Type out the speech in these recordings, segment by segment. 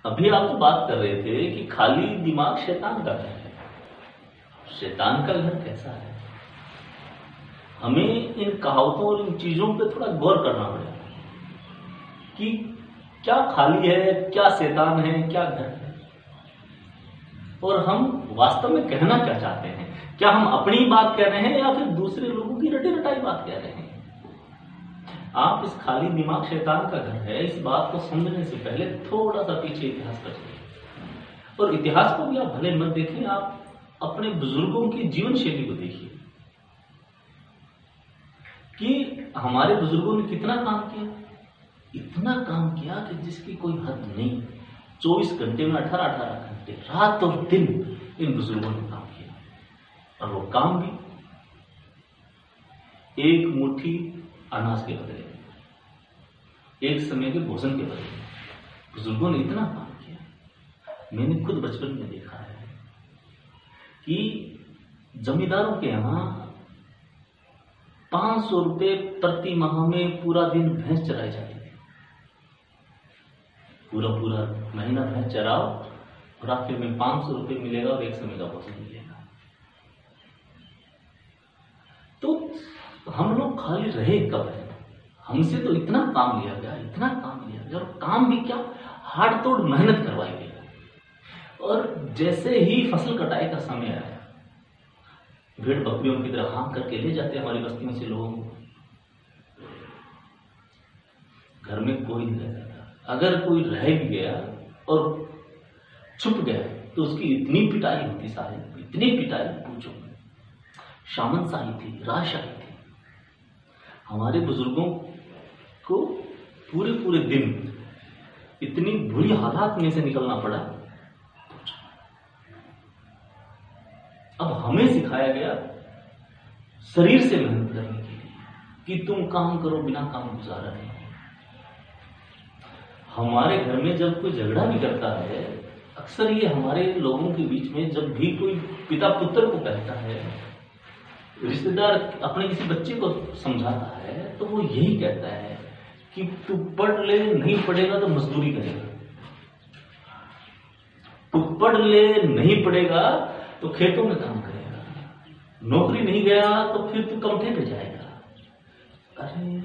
अभी आप तो बात कर रहे थे कि खाली दिमाग शैतान का घर है। शैतान का घर कैसा है? हमें इन कहावतों और इन चीजों पे थोड़ा गौर करना पड़ेगा कि क्या खाली है, क्या शैतान है, क्या घर है, और हम वास्तव में कहना क्या चाहते हैं। क्या हम अपनी बात कह रहे हैं या फिर दूसरे लोगों की रटी रटाई बात कह रहे हैं? आप इस खाली दिमाग शैतान का घर है, इस बात को समझने से पहले थोड़ा सा पीछे इतिहास पर चलिए। और इतिहास को भी आप भले मत देखिए, आप अपने बुजुर्गों की जीवन शैली को देखिए कि हमारे बुजुर्गों ने कितना काम किया। इतना काम किया कि जिसकी कोई हद नहीं। 24 घंटे में 18-18 घंटे, रात और दिन इन बुजुर्गों ने काम किया। और वो काम भी एक मुट्ठी अनाज के बदले, एक समय के भोजन के बदले बुजुर्गों ने इतना काम किया। मैंने खुद बचपन में देखा है कि जमींदारों के यहां 500 रुपए प्रति माह में पूरा दिन भैंस चराई जाती थी। पूरा महीना भैंस चराओ और आखिर में 500 रुपए मिलेगा और एक समय का भोजन मिलेगा। तो हम लोग खाली रहे कब है? हमसे तो इतना काम लिया गया, इतना काम लिया गया, और काम भी क्या, हाड़ तोड़ मेहनत करवाई गई। और जैसे ही फसल कटाई का समय आया, भेड़ बकरियों की तरह हाँक करके ले जाते हमारी बस्तियों से लोगों को। घर में कोई नहीं रहता था। अगर कोई रह भी गया और छुप गया तो उसकी इतनी पिटाई होती, साहब इतनी पिटाई, पूछो। शामनशाही थी, राजशाही थी। हमारे बुजुर्गों को पूरे दिन इतनी बुरी हालात में से निकलना पड़ा। अब हमें सिखाया गया शरीर से मेहनत करने के लिए कि तुम काम करो, बिना काम गुजारा नहीं। हमारे घर में जब कोई झगड़ा भी करता है, अक्सर ये हमारे लोगों के बीच में जब भी कोई पिता पुत्र को कहता है, रिश्तेदार अपने किसी बच्चे को समझाता है, तो वो यही कहता है कि तू पढ़ ले, नहीं पढ़ेगा तो मजदूरी करेगा। तू पढ़ ले, नहीं पढ़ेगा तो खेतों में काम करेगा। नौकरी नहीं गया तो फिर तू कमठे पे जाएगा। अरे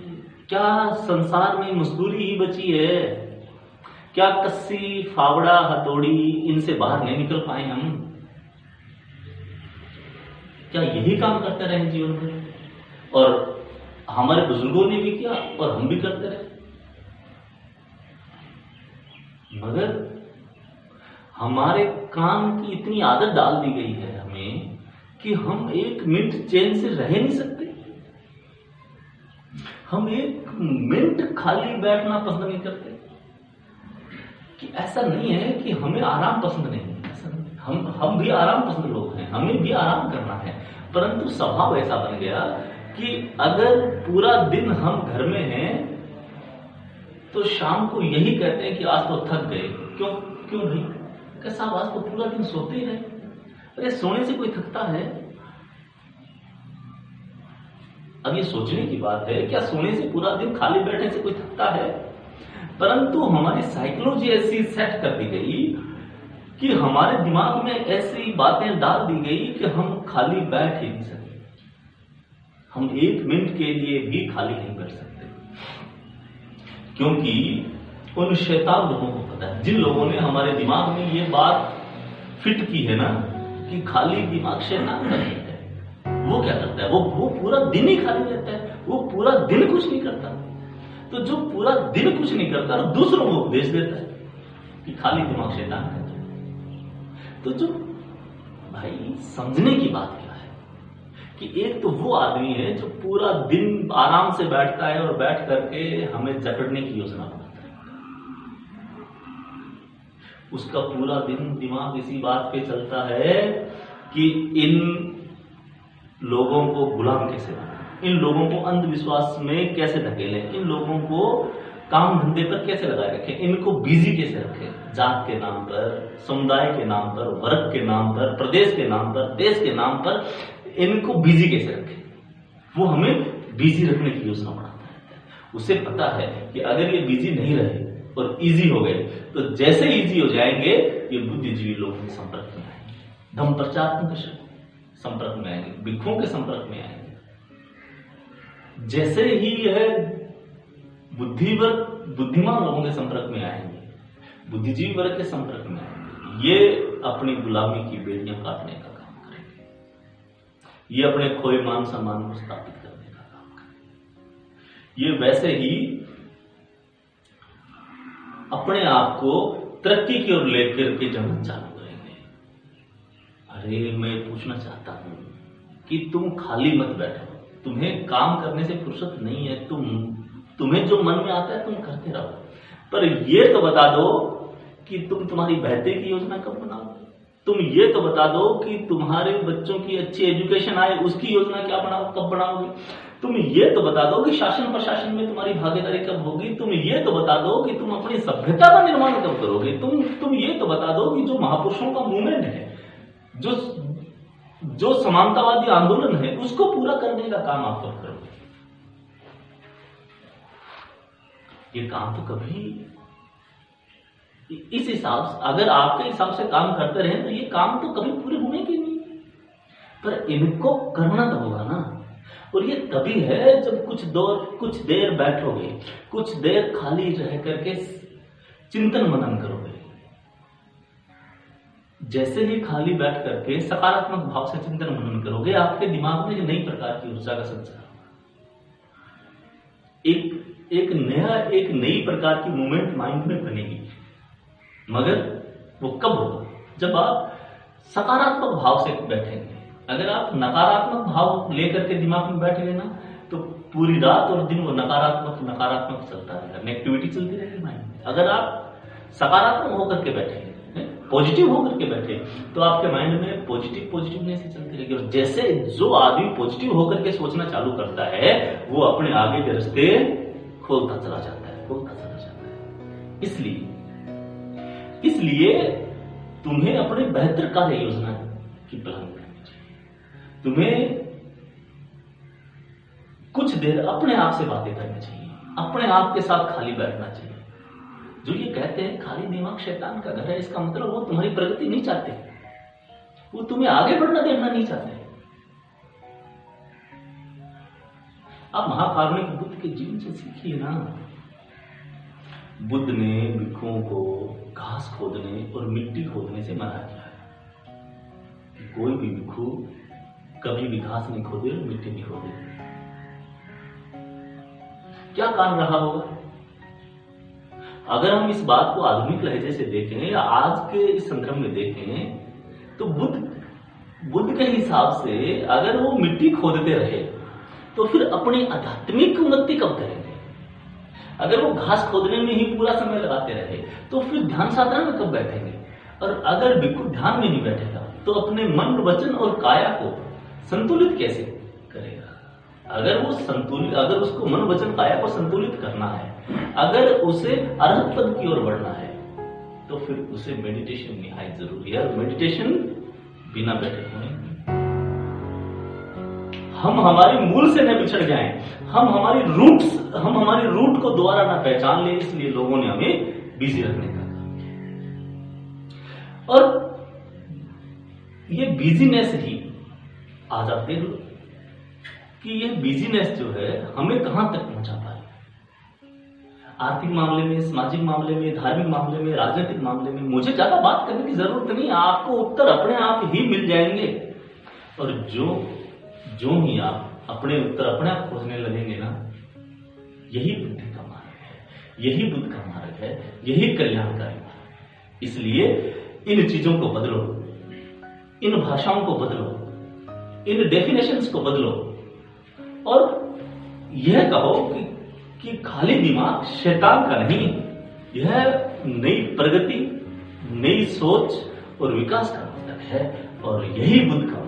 क्या संसार में मजदूरी ही बची है? क्या कस्सी, फावड़ा, हथौड़ी, इनसे बाहर नहीं निकल पाए हम? क्या यही काम करते रहे जीवन में? और हमारे बुजुर्गों ने भी किया और हम भी करते रहे। मगर हमारे काम की इतनी आदत डाल दी गई है हमें कि हम एक मिनट चैन से रह नहीं सकते। हम एक मिनट खाली बैठना पसंद नहीं करते। कि ऐसा नहीं है कि हमें आराम पसंद नहीं है, ऐसा नहीं। हम भी आराम पसंद लोग हैं, हमें भी आराम करना है। परंतु स्वभाव ऐसा बन गया कि अगर पूरा दिन हम घर में हैं तो शाम को यही कहते हैं कि आज तो थक गए। क्यों नहीं? कैसा, आज तो पूरा दिन सोते ही रहे। अरे सोने से कोई थकता है? अब ये सोचने की बात है, क्या सोने से पूरा दिन खाली बैठने से कोई थकता है? परंतु हमारी साइकोलॉजी ऐसी सेट कर दी गई कि हमारे दिमाग में ऐसी बातें डाल दी गई कि हम खाली बैठ ही नहीं सकते। हम एक मिनट के लिए भी खाली नहीं बैठ सकते, क्योंकि उन शैतान लोगों को पता है, जिन लोगों ने हमारे दिमाग में ये बात फिट की है ना कि खाली दिमाग शैतान का रहता है। वो क्या करता है? वो पूरा दिन ही खाली रहता है। वो पूरा दिन कुछ नहीं करता। तो जो पूरा दिन कुछ नहीं करता और दूसरों को उपदेश देता है कि खाली दिमाग शैतान का। तो जो भाई समझने की बात क्या है कि एक तो वो आदमी है जो पूरा दिन आराम से बैठता है और बैठ करके हमें जकड़ने की योजना बनाता है। उसका पूरा दिन दिमाग इसी बात पे चलता है कि इन लोगों को गुलाम कैसे बनाएं, इन लोगों को अंधविश्वास में कैसे धकेलें, इन लोगों को काम धंधे पर कैसे लगाए रखें, इनको बिजी कैसे रखें, जात के नाम पर, समुदाय के नाम पर, वर्ग के नाम पर, प्रदेश के नाम पर, देश के नाम पर इनको बिजी कैसे रखें। वो हमें बिजी रखने की योजना बनाता है। उसे पता है कि अगर ये बिजी नहीं रहे और इजी हो गए। तो जैसे इजी हो जाएंगे ये बुद्धिजीवी लोगों के संपर्क में आएंगे, धम्म प्रचारकों के संपर्क में आएंगे, भिक्षुओं के संपर्क में आएंगे। जैसे ही यह बुद्धिमान लोगों के संपर्क में आएंगे, बुद्धिजीवी वर्ग के संपर्क में आएंगे, ये अपनी गुलामी की बेड़ियां काटने का काम करेंगे, ये अपने खोए मान सम्मान को स्थापित करने का काम करेंगे। ये वैसे ही अपने आप को तरक्की की ओर लेकर के जाना चालू करेंगे। अरे मैं पूछना चाहता हूं कि तुम खाली मत बैठो, तुम्हें काम करने से फुर्सत नहीं है, तुम्हें जो मन में आता है तुम करते रहो, पर ये तो बता दो कि तुम तुम्हारी बेहतरी की योजना कब बनाओगे, तुम ये तो बता दो कि तुम्हारे बच्चों की अच्छी एजुकेशन आए उसकी योजना कब बनाओगे, तुम ये तो बता दो कि शासन प्रशासन में तुम्हारी भागीदारी कब होगी, तुम ये तो बता दो कि तुम अपनी सभ्यता का निर्माण कब करोगे, तुम ये तो बता दो कि जो महापुरुषों का मूवमेंट है, जो समानतावादी आंदोलन है, उसको पूरा करने का काम आप कब करोगे। ये काम तो कभी इस हिसाब से, अगर आपके हिसाब से काम करते रहे तो ये काम तो कभी पूरे होंगे ही नहीं, पर इनको करना तो होगा ना। और ये तभी है जब कुछ देर बैठोगे, कुछ देर खाली रह करके चिंतन मनन करोगे। जैसे ही खाली बैठ करके सकारात्मक भाव से चिंतन मनन करोगे, आपके दिमाग में नई प्रकार की ऊर्जा का संचार होगा, एक नई प्रकार की मूवमेंट माइंड में बनेगी। मगर वो कब होगा? जब आप सकारात्मक भाव से बैठेंगे। अगर आप नकारात्मक भाव लेकर के दिमाग में बैठेंगे ना, तो पूरी रात और दिन वो नकारात्मक चलता रहेगा, नेगेटिविटी चलती रहेगी माइंड में। अगर आप सकारात्मक होकर के बैठेंगे, पॉजिटिव होकर के बैठे, तो आपके माइंड में पॉजिटिवनेस ही चलती रहेगी। और जैसे जो आदमी पॉजिटिव होकर के सोचना चालू करता है, वो अपने आगे के रास्ते खोलता चला जाता है। इसलिए तुम्हें अपने बेहतर कार्य योजना की प्लान करनी चाहिए। तुम्हें कुछ देर अपने आप से बातें करनी चाहिए, अपने आप के साथ खाली बैठना चाहिए। जो ये कहते हैं खाली दिमाग शैतान का घर है, इसका मतलब वो तुम्हारी प्रगति नहीं चाहते, वो तुम्हें आगे बढ़ना देखना नहीं चाहते। आप महाकारुणिक बुद्ध के जीवन से सीखिए ना। बुद्ध ने भिक्षुओं को घास खोदने और मिट्टी खोदने से मना किया है। कोई भी भिक्षु कभी भी घास नहीं खोदे और मिट्टी नहीं खोदे। क्या कारण रहा होगा? अगर हम इस बात को आधुनिक लहजे से देखें या आज के इस संदर्भ में देखें, तो बुद्ध के हिसाब से अगर वो मिट्टी खोदते रहे तो फिर अपनी आध्यात्मिक उन्नति कब करेंगे? अगर वो घास खोदने में ही पूरा समय लगाते रहे तो फिर ध्यान साधना में कब बैठेंगे? और अगर भिक्षु ध्यान में नहीं बैठेगा तो अपने मन, वचन और काया को संतुलित कैसे करेगा? अगर उसको मन, वचन, काया को संतुलित करना है, अगर उसे अरहत पद की ओर बढ़ना है, तो फिर उसे मेडिटेशन निहायत जरूरी है। और मेडिटेशन बिना बैठे होने, हम हमारे मूल से न बिछड़ जाएं, हम हमारी रूट को दोबारा ना पहचान ले, इसलिए लोगों ने हमें बिजी रखने का काम किया। और ये बिजीनेस ही आज आप देख लो कि ये बिजीनेस जो है हमें कहां तक पहुंचा पाए। आर्थिक मामले में, सामाजिक मामले में, धार्मिक मामले में, राजनीतिक मामले में मुझे ज्यादा बात करने की जरूरत नहीं है, आपको उत्तर अपने आप ही मिल जाएंगे। और जो ही आप अपने उत्तर अपने आप खोजने लगेंगे ना, यही बुद्धि का मार्ग है, यही बुद्ध का मार्ग है, यही कल्याणकारी मार्ग है। इसलिए इन चीजों को बदलो, इन भाषाओं को बदलो, इन डेफिनेशंस को बदलो और यह कहो कि खाली दिमाग शैतान का नहीं, यह नई प्रगति, नई सोच और विकास का मतलब है। और यही बुद्ध का